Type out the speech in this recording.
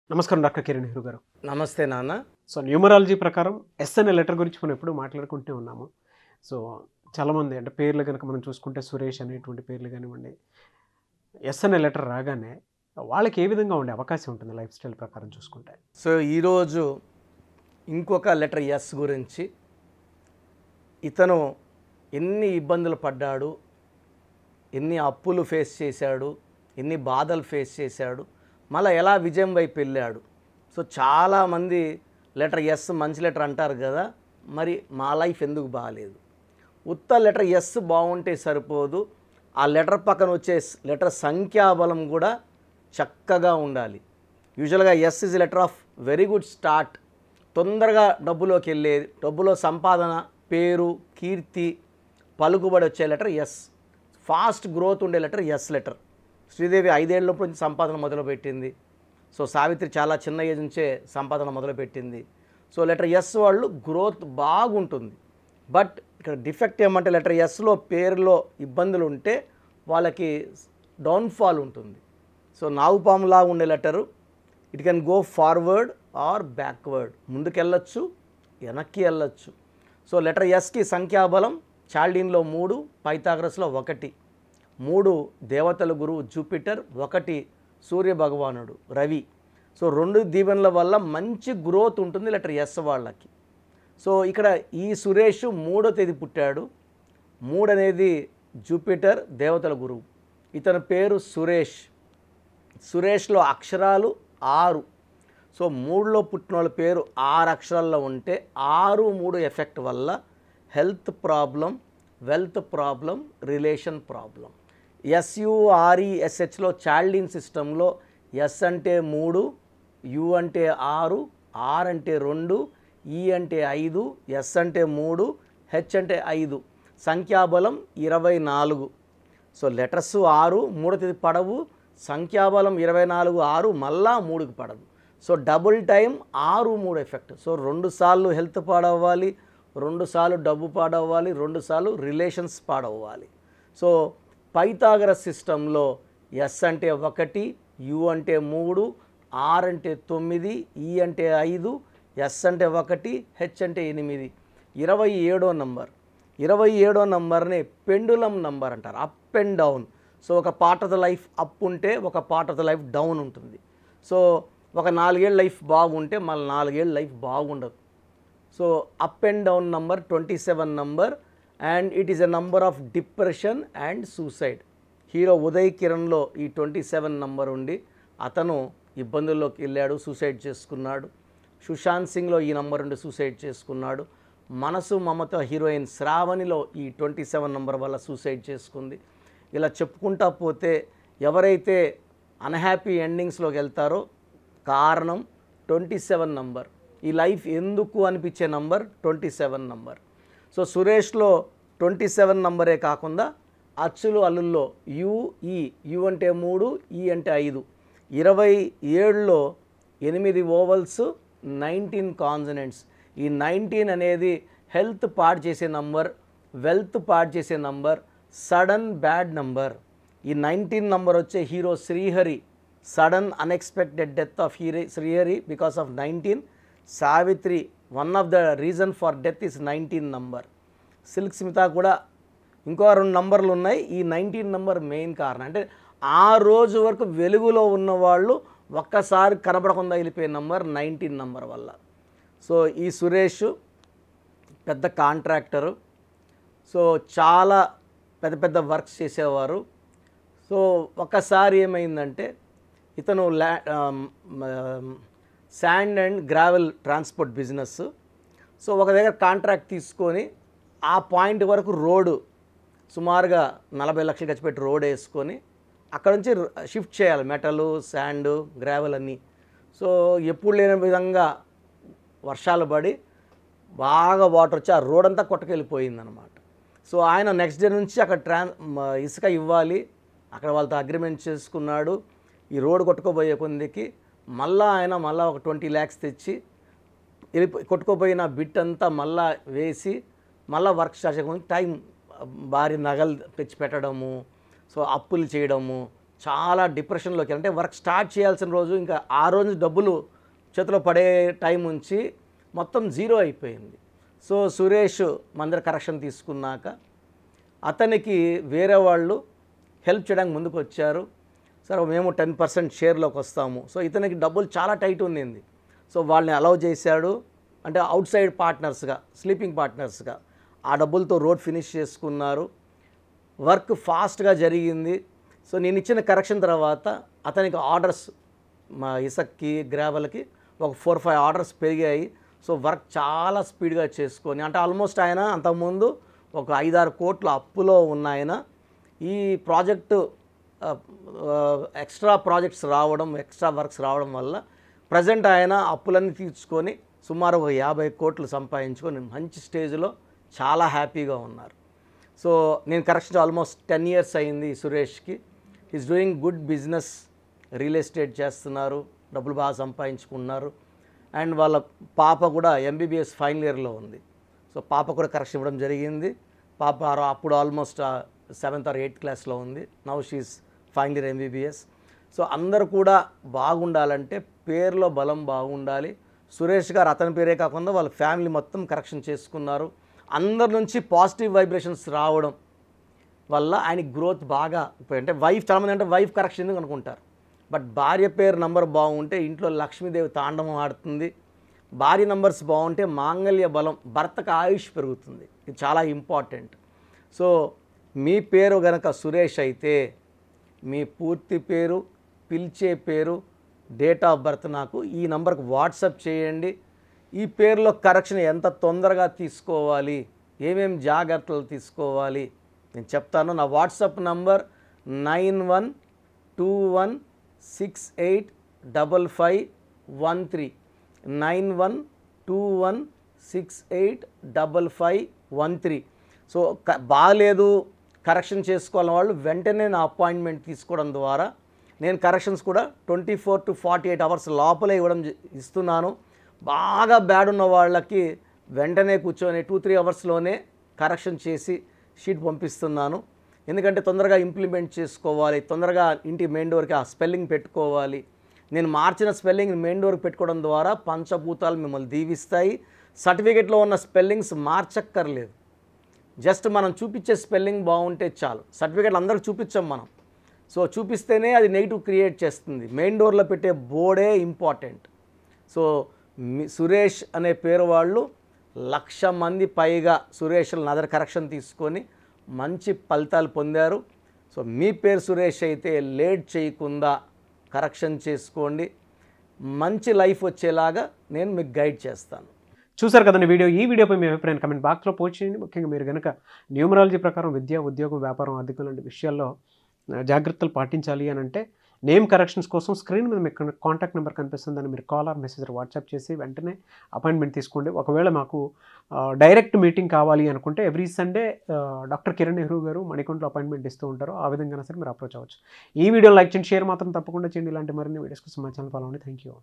నమస్కారం డాక్టర్ కిరణ్ నెహ్రూ గారు. నమస్తే నాన్న. సో న్యూమరాలజీ ప్రకారం ఎస్ అనే లెటర్ గురించి మనం ఎప్పుడు మాట్లాడుకుంటూ ఉన్నాము. సో చాలామంది అంటే పేర్లు కనుక మనం చూసుకుంటే సురేష్ అనేటువంటి పేర్లు కానివ్వండి, ఎస్ అనే లెటర్ రాగానే వాళ్ళకి ఏ విధంగా ఉండే అవకాశం ఉంటుంది లైఫ్ స్టైల్ ప్రకారం చూసుకుంటే? సో ఈరోజు ఇంకొక లెటర్ ఎస్ గురించి, ఇతను ఎన్ని ఇబ్బందులు పడ్డాడు, ఎన్ని అప్పులు ఫేస్ చేశాడు, ఎన్ని బాధలు ఫేస్ చేశాడు, మళ్ళీ ఎలా విజయం వైపు వెళ్ళాడు. సో చాలామంది లెటర్ ఎస్ మంచి లెటర్ అంటారు కదా, మరి మా లైఫ్ ఎందుకు బాగాలేదు? ఉత్త లెటర్ ఎస్ బాగుంటే సరిపోదు, ఆ లెటర్ పక్కన వచ్చే లెటర్ సంఖ్యాబలం కూడా చక్కగా ఉండాలి. యూజువల్గా S is letter of very good start, తొందరగా డబ్బులోకి వెళ్ళేది, డబ్బులో సంపాదన, పేరు, కీర్తి, పలుకుబడి వచ్చే లెటర్ ఎస్. ఫాస్ట్ గ్రోత్ ఉండే లెటర్ ఎస్ లెటర్. శ్రీదేవి 5 ఏళ్ళప్పుడు నుంచి సంపాదన మొదలుపెట్టింది. సో సావిత్రి చాలా చిన్న ఏజ్ నుంచే సంపాదన మొదలుపెట్టింది. సో లెటర్ ఎస్ వాళ్ళు గ్రోత్ బాగుంటుంది. బట్ ఇక్కడ డిఫెక్ట్ ఏమంటే లెటర్ ఎస్లో పేరులో ఇబ్బందులు ఉంటే వాళ్ళకి డౌన్ఫాల్ ఉంటుంది. సో నాగుపాములా ఉండే letter, it can go forward or backward, ముందుకెళ్ళచ్చు, వెనక్కి వెళ్ళచ్చు. సో లెటర్ ఎస్కి సంఖ్యాబలం చాల్డీన్లో 3, పైథాగరస్లో 1, 3 దేవతల గురువు జూపిటర్, 1 సూర్య భగవానుడు రవి. సో 2 దీవెనల వల్ల మంచి గ్రోత్ ఉంటుంది లెటర్ ఎస్ వాళ్ళకి. సో ఇక్కడ ఈ సురేష్ 3వ తేదీ పుట్టాడు. 3 అనేది జూపిటర్ దేవతల గురువు. ఇతని పేరు సురేష్. సురేష్లో అక్షరాలు 6. సో 3లో పుట్టిన వాళ్ళ పేరు 6 అక్షరాల్లో ఉంటే 6, 3 ఎఫెక్ట్ వల్ల health problem, wealth problem, relation problem. SURESHలో చాల్డీన్ సిస్టంలో ఎస్ అంటే 3, యు అంటే 6, ఆర్ అంటే 2, ఈ అంటే 5, ఎస్ అంటే 3, హెచ్ అంటే 5. సంఖ్యాబలం 24. సో లెటర్స్ 6, 3వ తేదీ పడవు, సంఖ్యాబలం 24, 6 మళ్ళా 3కి పడదు. So double time 6, 3 effect. So 2 సార్లు హెల్త్ పాడవ్వాలి, 2 సార్లు డబ్బు పాడవ్వాలి, 2 సార్లు రిలేషన్స్ పాడవ్వాలి. సో పైథాగరస్ సిస్టంలో ఎస్ అంటే 1, యు అంటే 3, ఆర్ అంటే 9, ఈ అంటే 5, ఎస్ అంటే 1, హెచ్ అంటే 8. 27వ నంబర్. 27వ నంబర్ని పెండులం నంబర్ అంటారు, అప్ అండ్ డౌన్. సో ఒక part of the life up ఉంటే ఒక part of the life down ఉంటుంది. సో ఒక 4 ఏళ్ళ లైఫ్ బాగుంటే మళ్ళీ 4 ఏళ్ళ లైఫ్ బాగుండదు. So up and down number 27 number, and it is a number of depression and suicide. Hero Uday కిరణ్లో ఈ 27 నంబర్ ఉండి అతను ఇబ్బందుల్లోకి వెళ్ళాడు, సూసైడ్ చేసుకున్నాడు. సుశాంత్ సింగ్లో ఈ నంబర్ ఉండి సూసైడ్ చేసుకున్నాడు. మనసు మమత హీరోయిన్ శ్రావణిలో ఈ 27 నంబర్ వల్ల సూసైడ్ చేసుకుంది. ఇలా చెప్పుకుంటా పోతే ఎవరైతే అన్హ్యాపీ ఎండింగ్స్లోకి వెళ్తారో కారణం 27 నంబర్. ఈ లైఫ్ ఎందుకు అనిపించే నంబర్ 27 నంబర్. సో సురేష్లో 27 నంబరే కాకుండా అచ్చులు అల్లుల్లో యుఈ, యు అంటే 3, ఈ అంటే 5. 27లో 8 ఓవల్స్, 19 కాన్సనెంట్స్. ఈ 19 అనేది హెల్త్ పాడు చేసే నంబర్, వెల్త్ పాడు చేసే నంబర్, సడన్ బ్యాడ్ నంబర్. ఈ 19 నంబర్ వచ్చే hero Srihari, sudden unexpected death of Srihari because of 19. Savitri, one of the reason for death is 19 number. Silk Smitha కూడా ఇంకో 2 నంబర్లు ఉన్నాయి. ఈ 19 నంబర్ మెయిన్ కారణం. అంటే ఆ రోజు వరకు వెలుగులో ఉన్నవాళ్ళు ఒక్కసారి కనబడకుండా వెళ్ళిపోయే నంబర్ 19 నంబర్ వల్ల. సో ఈ సురేష్ పెద్ద కాంట్రాక్టరు. సో చాలా పెద్ద పెద్ద వర్క్స్ చేసేవారు. సో ఒక్కసారి ఏమైందంటే ఇతను sand and gravel transport business. So ఒక దగ్గర కాంట్రాక్ట్ తీసుకొని ఆ పాయింట్ వరకు రోడ్డు సుమారుగా 40 లక్షలు ఖర్చు పెట్టి రోడ్ వేసుకొని అక్కడ నుంచి షిఫ్ట్ చేయాలి మెటలు, శాండ్, గ్రావెల్ అన్నీ. సో ఎప్పుడు లేని విధంగా వర్షాలు పడి బాగా వాటర్ వచ్చి ఆ రోడ్ అంతా కొట్టుకెళ్ళిపోయిందనమాట. సో ఆయన నెక్స్ట్ డే నుంచి అక్కడ ఇసుక ఇవ్వాలి, అక్కడ వాళ్ళతో అగ్రిమెంట్ చేసుకున్నాడు. ఈ రోడ్ కొట్టుకోబోయే కొందికి ఆయన ఒక 20 lakhs తెచ్చి కొట్టుకోపోయిన బిట్ అంతా మళ్ళా వేసి వర్క్ స్టార్ట్ చేయకుండా టైం భారీ నగలు తెచ్చి పెట్టడము, సో అప్పులు చేయడము, చాలా డిప్రెషన్లోకి, అంటే వర్క్ స్టార్ట్ చేయాల్సిన రోజు ఇంకా ఆ రోజు డబ్బులు చేతిలో పడే టైం నుంచి మొత్తం జీరో అయిపోయింది. సో సురేష్ మందర కరెక్షన్ తీసుకున్నాక అతనికి వేరే వాళ్ళు హెల్ప్ చేయడానికి ముందుకు వచ్చారు. సరే మేము 10% షేర్లోకి వస్తాము. సో ఇతనికి డబ్బులు చాలా టైట్ ఉండింది. సో వాళ్ళని అలౌ చేశాడు, అంటే అవుట్ సైడ్ పార్ట్నర్స్గా, స్లీపింగ్ పార్ట్నర్స్గా. ఆ డబ్బులతో రోడ్ ఫినిష్ చేసుకున్నారు. వర్క్ ఫాస్ట్గా జరిగింది. సో నేను ఇచ్చిన కరెక్షన్ తర్వాత అతనికి ఆర్డర్స్, మా ఇసక్కి గ్రావెల్కి ఒక 4-5 ఆర్డర్స్ పెరిగాయి. సో వర్క్ చాలా స్పీడ్గా చేసుకొని, అంటే ఆల్మోస్ట్ ఆయన అంతకుముందు ఒక 5-6 కోట్ల అప్పులో ఉన్న ఆయన ఈ ప్రాజెక్టు ఎక్స్ట్రా ప్రాజెక్ట్స్ రావడం, ఎక్స్ట్రా వర్క్స్ రావడం వల్ల ప్రజెంట్ ఆయన అప్పులన్నీ తీర్చుకొని సుమారు ఒక 50 కోట్లు సంపాదించుకొని మంచి స్టేజ్లో చాలా హ్యాపీగా ఉన్నారు. సో నేను కరెక్షన్ ఆల్మోస్ట్ 10 years అయింది సురేష్కి. Is doing good business, real estate చేస్తున్నారు, డబ్బులు బాగా సంపాదించుకున్నారు. అండ్ వాళ్ళ పాప కూడా MBBS ఫైనల్ ఇయర్లో ఉంది. సో పాప కూడా కరెక్షన్ ఇవ్వడం జరిగింది. పాప అప్పుడు ఆల్మోస్ట్ 7th or 8th క్లాస్లో ఉంది. Now she is final year MBBS. So అందరూ కూడా బాగుండాలంటే పేరులో బలం బాగుండాలి. సురేష్ గారు అతని పేరే కాకుండా వాళ్ళ ఫ్యామిలీ మొత్తం కరెక్షన్ చేసుకున్నారు. అందరి నుంచి పాజిటివ్ వైబ్రేషన్స్ రావడం వల్ల ఆయనకి గ్రోత్ బాగా, అంటే వైఫ్, చాలామంది అంటే వైఫ్ కరెక్షన్ ఎందుకు అనుకుంటారు, బట్ భార్య పేరు నంబర్ బాగుంటే ఇంట్లో లక్ష్మీదేవి తాండవం ఆడుతుంది. భార్య నంబర్స్ బాగుంటే మాంగళ్య బలం, భర్తకు ఆయుష్ పెరుగుతుంది. ఇది చాలా ఇంపార్టెంట్. సో మీ పేరు గనక సురేష్ అయితే మీ పూర్తి పేరు, పిలిచే పేరు, డేట్ ఆఫ్ బర్త్ నాకు ఈ నంబర్కి వాట్సాప్ చేయండి. ఈ పేరులో కరెక్షన్ ఎంత తొందరగా తీసుకోవాలి, ఏమేమి జాగ్రత్తలు తీసుకోవాలి నేను చెప్తాను. నా వాట్సాప్ నంబర్ 9121685513 9121685513. సో బాగాలేదు, కరెక్షన్ చేసుకోవాలని వాళ్ళు వెంటనే నా అపాయింట్మెంట్ తీసుకోవడం ద్వారా నేను కరెక్షన్స్ కూడా 24 to 48 hours లోపలే ఇస్తున్నాను. బాగా బ్యాడ్ ఉన్న వాళ్ళకి వెంటనే కూర్చొని 2-3 hours కరెక్షన్ చేసి షీట్ పంపిస్తున్నాను. ఎందుకంటే తొందరగా ఇంప్లిమెంట్ చేసుకోవాలి, తొందరగా ఇంటి మెయిన్ డోర్కి ఆ స్పెల్లింగ్ పెట్టుకోవాలి. నేను మార్చిన స్పెల్లింగ్ మెయిన్ డోర్కి పెట్టుకోవడం ద్వారా పంచభూతాలు మిమ్మల్ని దీవిస్తాయి. సర్టిఫికేట్లో ఉన్న స్పెల్లింగ్స్ మార్చక్కర్లేదు, జస్ట్ మనం చూపించే స్పెల్లింగ్ బాగుంటే చాలు. సర్టిఫికేట్లు అందరికి చూపించాం మనం. సో చూపిస్తేనే అది నెగిటివ్ క్రియేట్ చేస్తుంది. మెయిన్ డోర్లో పెట్టే బోర్డే ఇంపార్టెంట్. సో సురేష్ అనే పేరు వాళ్ళు 1,00,000 మంది పైగా సురేష్ల నదర్ కరెక్షన్ తీసుకొని మంచి ఫలితాలు పొందారు. సో మీ పేరు సురేష్ అయితే లేట్ చేయకుండా కరెక్షన్ చేసుకోండి. మంచి లైఫ్ వచ్చేలాగా నేను మీకు గైడ్ చేస్తాను. చూసారు కదండి వీడియో. ఈ వీడియోపై మీ అభిప్రాయం కమెంట్ బాక్స్లో పోస్ట్ చేయండి. ముఖ్యంగా మీరు కనుక న్యూమరాలజీ ప్రకారం విద్య, ఉద్యోగం, వ్యాపారం, ఆర్థికం లాంటి విషయాల్లో జాగ్రత్తలు పాటించాలి అని అంటే నేమ్ కరెక్షన్స్ కోసం స్క్రీన్ మీద మీకు కాంటాక్ట్ నెంబర్ కనిపిస్తుందని మీరు కాల్ ఆర్ మెసేజ్ వాట్సాప్ చేసి వెంటనే అపాయింట్మెంట్ తీసుకోండి. ఒకవేళ మాకు డైరెక్ట్ మీటింగ్ కావాలి అనుకుంటే every Sunday doctor Kiran Nehru గారు మణికొండలో అపాయింట్మెంట్ ఇస్తూ ఉంటారు. ఆ విధంగా సరే మీరు అప్రోచ్ అవ్వచ్చు. ఈ వీడియో లైక్ చేయండి, షేర్ మాత్రం తప్పకుండా చేయండి. ఇలాంటి మరిన్ని వీడియోస్ కోసం మా ఛానల్ ఫాలో అవ్వండి. Thank you.